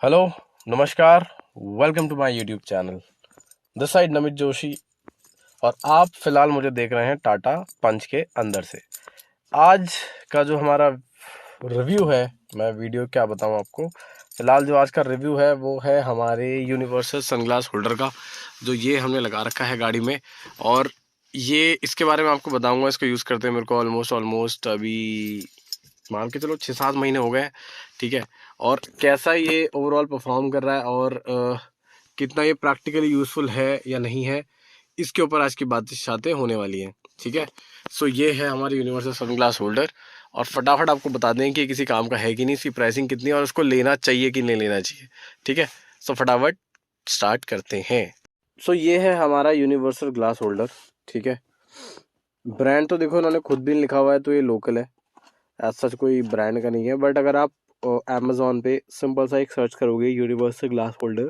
Hello, नमस्कार, welcome to my YouTube channel. This side Namit Joshi और आप फिलहाल मुझे देख रहे हैं टाटा पंच के अंदर से। आज का जो हमारा रिव्यू है, मैं वीडियो क्या बताऊं आपको। फिलहाल जो आज का रिव्यू है वो है हमारे यूनिवर्सल सनग्लास होल्डर का, जो ये हमने लगा रखा है गाड़ी में। और ये इसके बारे में आपको बताऊंगा। इसको यूज़ करते हैं मेरे को ऑलमोस्ट अभी मान के चलो 6-7 महीने हो गए हैं, ठीक है। और कैसा ये ओवरऑल परफॉर्म कर रहा है और कितना ये प्रैक्टिकली यूज़फुल है या नहीं है, इसके ऊपर आज की बातें होने वाली हैं, ठीक है। सो ये है हमारी यूनिवर्सल सनग्लास होल्डर। और फटाफट आपको बता दें कि ये किसी काम का है कि नहीं, इसकी प्राइसिंग कितनी है और उसको लेना चाहिए कि नहीं लेना चाहिए, ठीक है। सो फटाफट स्टार्ट करते हैं। सो ये है हमारा यूनिवर्सल ग्लास होल्डर, ठीक है। ब्रांड तो देखो इन्होंने खुद भी लिखा हुआ है, तो ये लोकल है, एज सच कोई ब्रांड का नहीं है। बट अगर आप अमेजोन पे सिंपल सा एक सर्च करोगे यूनिवर्सल ग्लास होल्डर,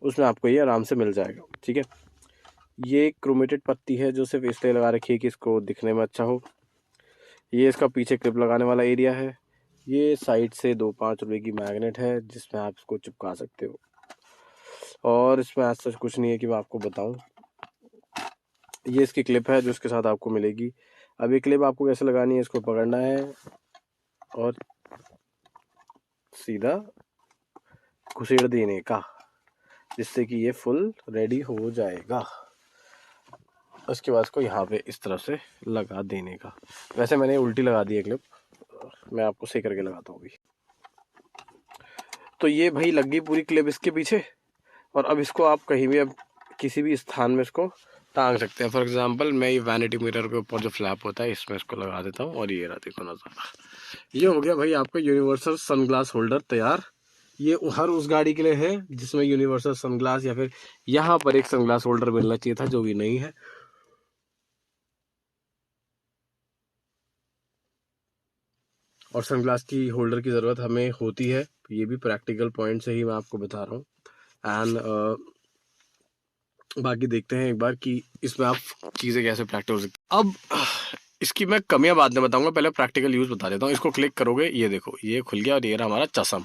उसमें आपको ये आराम से मिल जाएगा, ठीक है। ये एक क्रोमेटेड पत्ती है जो सिर्फ इसलिए लगा रखी है कि इसको दिखने में अच्छा हो। ये इसका पीछे क्लिप लगाने वाला एरिया है। ये साइड से 2-5 रुपए की मैग्नेट है जिसमें आप इसको चिपका सकते हो। और इसमें एज सच कुछ नहीं है कि मैं आपको बताऊं। ये इसकी क्लिप है जो इसके साथ आपको मिलेगी। अब ये क्लिप आपको कैसे लगानी है, इसको पकड़ना है और सीधा घुसेड़ देने का, जिससे कि ये फुल रेडी हो जाएगा। उसके बाद इसको यहाँ पे इस तरह से लगा देने का। वैसे मैंने उल्टी लगा दी है क्लिप, मैं आपको सही करके लगाता हूँ अभी। तो ये भाई लग गई पूरी क्लिप इसके पीछे। और अब इसको आप कहीं भी, अब किसी भी स्थान में इसको टांग सकते हैं। फॉर एग्जांपल मैं ये वैनिटी मिरर के ऊपर जो फ्लैप होता है इसमें इसको लगा देता हूँ और ये रहा, देखो नज़ारा। ये हो गया भाई आपका यूनिवर्सल सनग्लास होल्डर तैयार। ये हर उस गाड़ी के लिए है जिसमें यूनिवर्सल सनग्लास या फिर यहाँ पर एक सनग्लास होल्डर मिलना चाहिए था, जो भी नहीं है। और सनग्लास की होल्डर की ज़रूरत हमें होती है, ये भी प्रैक्टिकल पॉइंट से ही मैं आपको बता रहा हूँ। एंड बाकी देखते हैं एक बार कि इसमें आप चीज़ें कैसे प्रैक्टिस हो सकती। अब इसकी मैं कमियां बाद में बताऊंगा, पहले प्रैक्टिकल यूज़ बता देता हूँ। इसको क्लिक करोगे, ये देखो ये खुल गया और ये रहा हमारा चसम।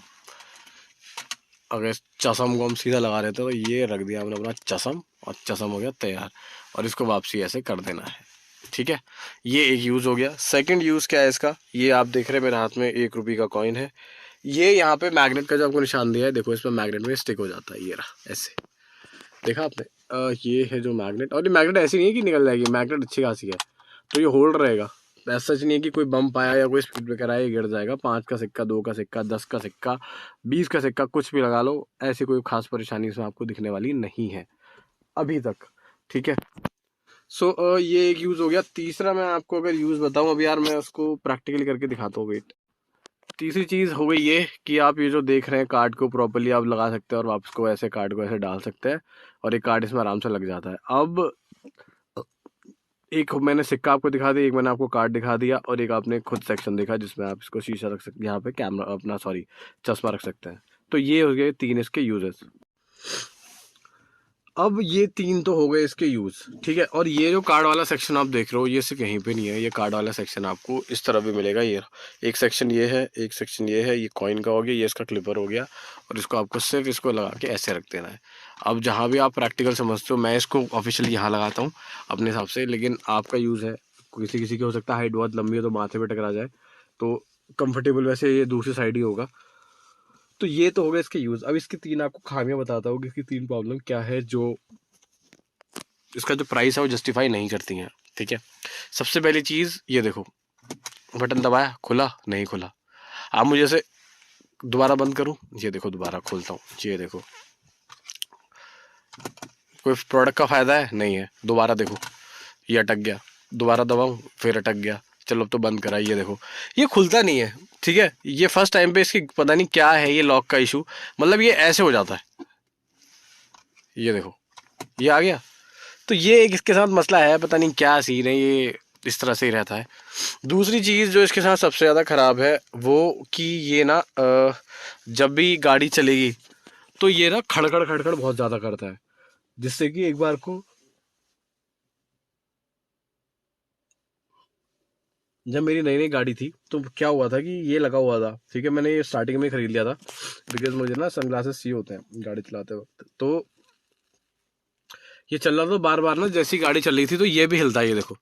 अगर इस चसम को हम सीधा लगा देते हैं तो ये रख दिया हमने अपना चसम, और चसम हो गया तैयार। और इसको वापसी ऐसे कर देना है, ठीक है। ये एक यूज़ हो गया। सेकंड यूज़ क्या है इसका, ये आप देख रहे हैं मेरे हाथ में 1 रुपये का कॉइन है। ये यहाँ पे मैग्नेट का जो आपको निशान दिया है, देखो इसमें मैग्नेट में स्टिक हो जाता है, ये रहा ऐसे, देखा आपने। ये है जो मैग्नेट, और ये मैग्नेट ऐसी नहीं है कि निकल जाएगी, मैग्नेट अच्छी खासी है, तो ये होल्ड रहेगा। ऐसा सच नहीं है कि कोई बम पाया या कोई स्पीड ब्रेकर आया ये गिर जाएगा। 5 का सिक्का, 2 का सिक्का, 10 का सिक्का, 20 का सिक्का, कुछ भी लगा लो, ऐसी कोई खास परेशानी इसमें आपको दिखने वाली नहीं है अभी तक, ठीक है। सो ये एक यूज़ हो गया। तीसरा मैं आपको अगर यूज़ बताऊं, अभी यार मैं उसको प्रैक्टिकली करके दिखाता हूँ, वेट। तीसरी चीज़ हो गई ये कि आप ये जो देख रहे हैं कार्ड को प्रॉपर्ली आप लगा सकते हैं और वापस को ऐसे कार्ड को ऐसे डाल सकते हैं और ये कार्ड इसमें आराम से लग जाता है। अब एक मैंने सिक्का आपको दिखा दिया, एक मैंने आपको कार्ड दिखा दिया, और एक आपने खुद सेक्शन देखा जिसमें आप इसको शीशा रख सकते हैं, यहाँ पे कैमरा अपना सॉरी चश्मा रख सकते हैं। तो ये हो गए 3 इसके यूजेस। अब ये 3 तो हो गए इसके यूज़, ठीक है। और ये जो कार्ड वाला सेक्शन आप देख रहे हो, ये सिर्फ कहीं पे नहीं है। ये कार्ड वाला सेक्शन आपको इस तरह भी मिलेगा। ये एक सेक्शन ये है, एक सेक्शन ये है, ये कॉइन का हो गया, ये इसका क्लिपर हो गया, और इसको आपको सिर्फ इसको लगा के ऐसे रख देना है। अब जहाँ भी आप प्रैक्टिकल समझते हो, मैं इसको ऑफिशियली यहाँ लगाता हूँ अपने हिसाब से, लेकिन आपका यूज़ है। किसी किसी की हो सकता है हाइट बहुत लंबी हो तो माथे पे टकरा जाए, तो कंफर्टेबल वैसे ये दूसरी साइड ही होगा। तो ये तो हो गया इसके यूज़। अब इसकी 3 आपको खामियां बताता हूँ कि इसकी 3 प्रॉब्लम क्या है जो इसका जो प्राइस है वो जस्टिफाई नहीं करती हैं, ठीक है। सबसे पहली चीज़, ये देखो बटन दबाया, खुला नहीं खुला। आप मुझे इसे दोबारा बंद करूं, ये देखो दोबारा खोलता हूँ, ये देखो। कोई प्रोडक्ट का फ़ायदा है नहीं है। दोबारा देखो ये अटक गया, दोबारा दबाऊं फिर अटक गया। चलो अब तो बंद करा, ये देखो ये खुलता नहीं है, ठीक है। ये फर्स्ट टाइम पे इसकी पता नहीं क्या है, ये लॉक का इशू, मतलब ये ऐसे हो जाता है। ये देखो ये आ गया। तो ये एक इसके साथ मसला है, पता नहीं क्या सीन है, ये इस तरह से ही रहता है। दूसरी चीज़ जो इसके साथ सबसे ज़्यादा ख़राब है वो कि ये ना जब भी गाड़ी चलेगी तो ये ना खड़खड़ खड़खड़ बहुत ज़्यादा करता है, जिससे कि एक बार को जब मेरी नई नई गाड़ी थी तो क्या हुआ था कि ये लगा हुआ था, ठीक है, मैंने ये स्टार्टिंग में खरीद लिया था बिकॉज मुझे ना सनग्लासेस चाहिए होते हैं गाड़ी चलाते वक्त। तो ये चल रहा था बार बार ना, जैसी गाड़ी चल रही थी तो ये भी हिलता है, ये देखो,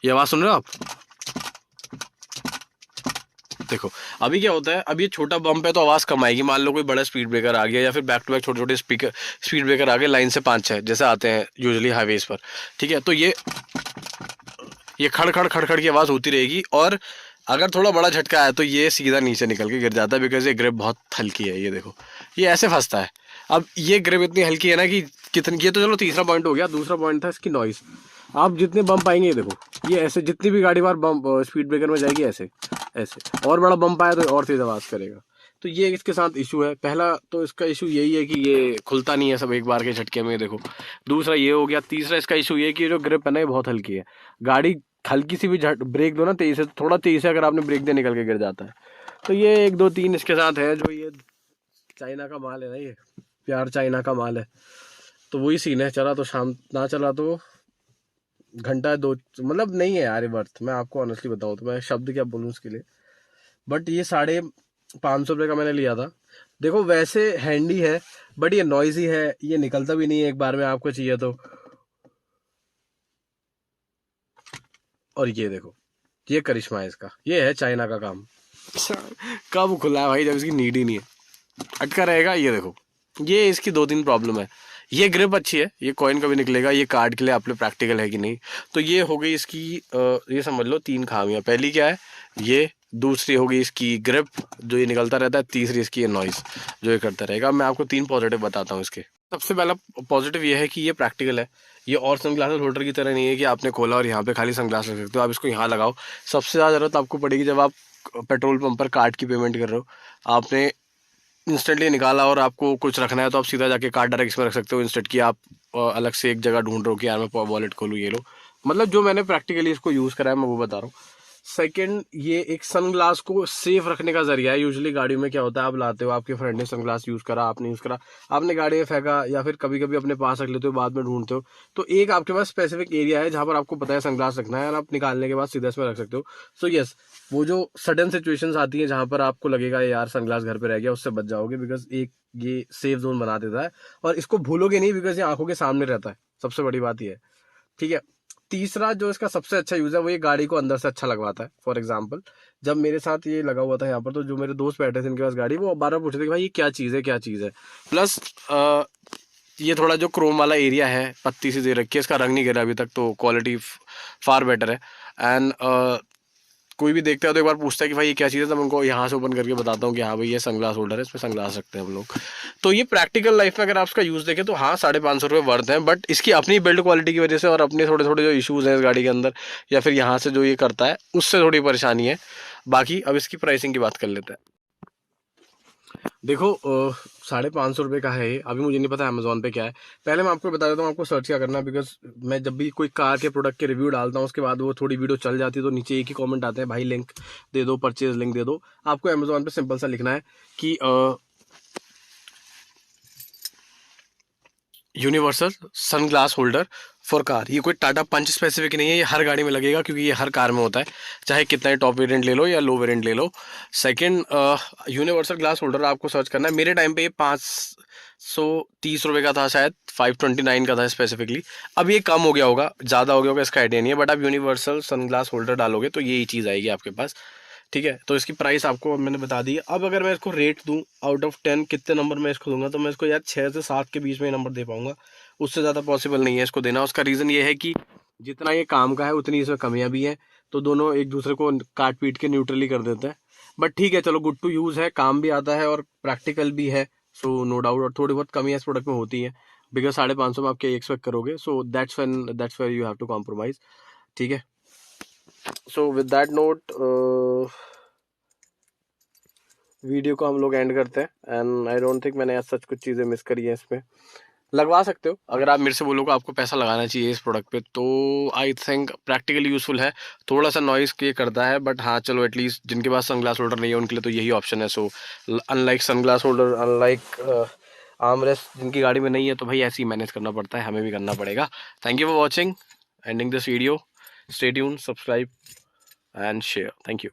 ये आवाज़ सुन रहे हो आप, देखो। अभी क्या होता है, अब ये छोटा बम्प है तो आवाज़ कम आएगी, मान लो कोई बड़ा स्पीड ब्रेकर आ गया या फिर बैक टू बैक छोटे छोटे स्पीड ब्रेकर आ गए, लाइन से 5-6 जैसे आते हैं यूजुअली हाईवेज पर, ठीक है, तो ये खड़ खड़ खड़ खड़ की आवाज़ होती रहेगी। और अगर थोड़ा बड़ा झटका आया तो ये सीधा नीचे निकल के गिर जाता है, बिकॉज ये ग्रिप बहुत हल्की है, ये देखो ये ऐसे फंसता है। अब ये ग्रिप इतनी हल्की है ना कि कितनी, ये तो चलो तीसरा पॉइंट हो गया। दूसरा पॉइंट था इसकी नॉइस। आप जितने बम्प आएंगे, ये देखो, ये ऐसे जितनी भी गाड़ी बार बम्प स्पीड ब्रेकर में जाएगी ऐसे ऐसे, और बड़ा बम्प आया तो और तेज आवाज़ करेगा। तो ये इसके साथ इशू है। पहला तो इसका इशू यही है कि ये खुलता नहीं है सब एक बार के झटके में, देखो। दूसरा ये हो गया। तीसरा इसका इशू ये है कि जो ग्रिप है ना, ये बहुत हल्की है। गाड़ी हल्की सी भी ब्रेक दो ना तेज से, थोड़ा तेज से अगर आपने ब्रेक दिया निकल के गिर जाता है। तो ये 1 2 3 इसके साथ है। जो ये चाइना का माल है ना, ये प्यार चाइना का माल है। तो वही सीन है, चला तो शाम, ना चला तो घंटा 2, मतलब नहीं है यार वर्थ। मैं आपको ऑनेस्टली बताऊँ तो मैं शब्द क्या बोलूँ उसके लिए। बट ये 550 रुपये का मैंने लिया था। देखो वैसे हैंडी है बट ये नॉइजी है, ये निकलता भी नहीं है एक बार में, आपको चाहिए तो। और ये देखो, ये करिश्मा है इसका, ये है चाइना का काम। कब खुला है भाई, जब इसकी नीड ही नहीं है, अटका रहेगा। ये देखो, ये इसकी 2-3 प्रॉब्लम है। ये ग्रिप अच्छी है, ये कॉइन कभी निकलेगा, ये कार्ड के लिए आप लोग प्रैक्टिकल है कि नहीं। तो ये हो गई इसकी ये समझ लो 3 खामियां। पहली क्या है ये, दूसरी होगी इसकी ग्रिप जो ये निकलता रहता है, तीसरी इसकी ये नॉइस जो ये करता रहेगा। मैं आपको 3 पॉजिटिव बताता हूँ इसके। सबसे पहला पॉजिटिव ये है कि ये प्रैक्टिकल है। ये और सनग्लासेस होल्डर की तरह नहीं है कि आपने खोला और यहाँ पे खाली सनग्लास रख सकते हो। आप इसको यहाँ लगाओ। सबसे ज़्यादा ज़रूरत आपको पड़ेगी जब आप पेट्रोल पंप पर कार्ड की पेमेंट कर रहे हो, आपने इंस्टेंटली निकाला और आपको कुछ रखना है तो आप सीधा जाके कार्ड डायरेक्ट इसमें रख सकते हो, इंस्टेंट की आप अलग से एक जगह ढूंढ रहे हो कि यार मैं वॉलेट खोलूँ, ये लो। मतलब जो मैंने प्रैक्टिकली इसको यूज़ करा है मैं वो बता रहा हूँ। सेकंड, ये एक सनग्लास को सेफ रखने का जरिया है। यूजुअली गाड़ी में क्या होता है, आप लाते हो, आपके फ्रेंड ने सनग्लास यूज़ करा, आपने यूज़ करा, आपने गाड़ी में फेंका या फिर कभी कभी अपने पास रख लेते हो, बाद में ढूंढते हो। तो एक आपके पास स्पेसिफिक एरिया है जहाँ पर आपको पता है सनग्लास रखना है और आप निकालने के बाद सीधा इसमें रख सकते हो। सो यस, वो जो सडन सिचुएशंस आती है जहाँ पर आपको लगेगा यार सनग्लास घर पे रह गया, उससे बच जाओगे। बिकॉज एक ये सेफ जोन बना देता है और इसको भूलोगे नहीं बिकॉज ये आंखों के सामने रहता है। सबसे बड़ी बात ये है, ठीक है। तीसरा जो इसका सबसे अच्छा यूज है वो ये गाड़ी को अंदर से अच्छा लगवाता है। फॉर एग्जाम्पल, जब मेरे साथ ये लगा हुआ था यहाँ पर, तो जो मेरे दोस्त बैठे थे इनके पास गाड़ी, वो बार बार पूछ रहे थे कि भाई ये क्या चीज़ है, क्या चीज़ है। प्लस ये थोड़ा जो क्रोम वाला एरिया है, पत्ती सी दे रखी है, इसका रंग नहीं गिरा अभी तक, तो क्वालिटी फार बेटर है। एंड कोई भी देखता है तो एक बार पूछता है कि भाई ये क्या चीज़ है, तो मैं उनको यहाँ से ओपन करके बताता हूँ कि हाँ भाई ये सनग्लास होल्डर है, इसमें सनग्लास रखते हैं हम लोग। तो ये प्रैक्टिकल लाइफ में अगर आप इसका यूज़ देखें तो हाँ 550 रुपये वर्थ हैं। बट इसकी अपनी बिल्ड क्वालिटी की वजह से और अपने थोड़े थोड़े जो इशूज़ हैं इस गाड़ी के अंदर, या फिर यहाँ से जो ये करता है उससे थोड़ी परेशानी है। बाकी अब इसकी प्राइसिंग की बात कर लेते हैं। देखो 550 रुपये का है ये। अभी मुझे नहीं पता अमेजोन पे क्या है। पहले मैं आपको बता देता हूँ आपको सर्च क्या करना है। बिकॉज मैं जब भी कोई कार के प्रोडक्ट के रिव्यू डालता हूँ उसके बाद वो थोड़ी वीडियो चल जाती है तो नीचे एक ही कमेंट आते हैं, भाई लिंक दे दो, परचेज लिंक दे दो। आपको अमेजोन पे सिंपल सा लिखना है कि universal sunglass holder for car. ये कोई टाटा पंच स्पेसिफिक नहीं है, ये हर गाड़ी में लगेगा क्योंकि ये हर कार में होता है, चाहे कितना ही टॉप वेरिएंट ले लो या लो वेरिएंट ले लो। सेकंड, यूनिवर्सल ग्लास होल्डर आपको सर्च करना है। मेरे टाइम पे ये 530 रुपये का था शायद, 529 का था स्पेसिफिकली। अब ये कम हो गया होगा, ज़्यादा हो गया होगा, इसका आइडिया नहीं है। बट आप यूनिवर्सल सनग्लास होल्डर डालोगे तो यही चीज़ आएगी आपके पास, ठीक है। तो इसकी प्राइस आपको मैंने बता दी। अब अगर मैं इसको रेट दूं आउट ऑफ 10 कितने नंबर मैं इसको दूंगा, तो मैं इसको यार 6 से 7 के बीच में नंबर दे पाऊंगा, उससे ज़्यादा पॉसिबल नहीं है इसको देना। उसका रीज़न ये है कि जितना ये काम का है उतनी इसमें कमियां भी हैं, तो दोनों एक दूसरे को काट पीट के न्यूट्रली कर देते हैं। बट ठीक है, चलो, गुड टू यूज़ है, काम भी आता है और प्रैक्टिकल भी है। So no doubt. और थोड़ी बहुत कमियां इस प्रोडक्ट में होती हैं बिकॉज 550 में आप क्या एक्सपेक्ट करोगे। So that's where you have to compromise, ठीक है। So with that note video को हम लोग एंड करते हैं। एंड आई डोंट थिंक मैंने सच कुछ चीज़ें मिस करी है इसमें। लगवा सकते हो अगर आप मेरे से बोलोगे आपको पैसा लगाना चाहिए इस प्रोडक्ट पे, तो आई थिंक प्रैक्टिकली यूज़फुल है। थोड़ा सा नॉइस के करता है बट हाँ चलो, एटलीस्ट जिनके पास सनग्लास होल्डर नहीं है उनके लिए तो यही ऑप्शन है। So unlike sunglass holder, unlike armrest जिनकी गाड़ी में नहीं है, तो भाई ऐसे ही मैनेज करना पड़ता है, हमें भी करना पड़ेगा। Thank you for watching, ending this video, stay tuned, subscribe. And share. Thank you.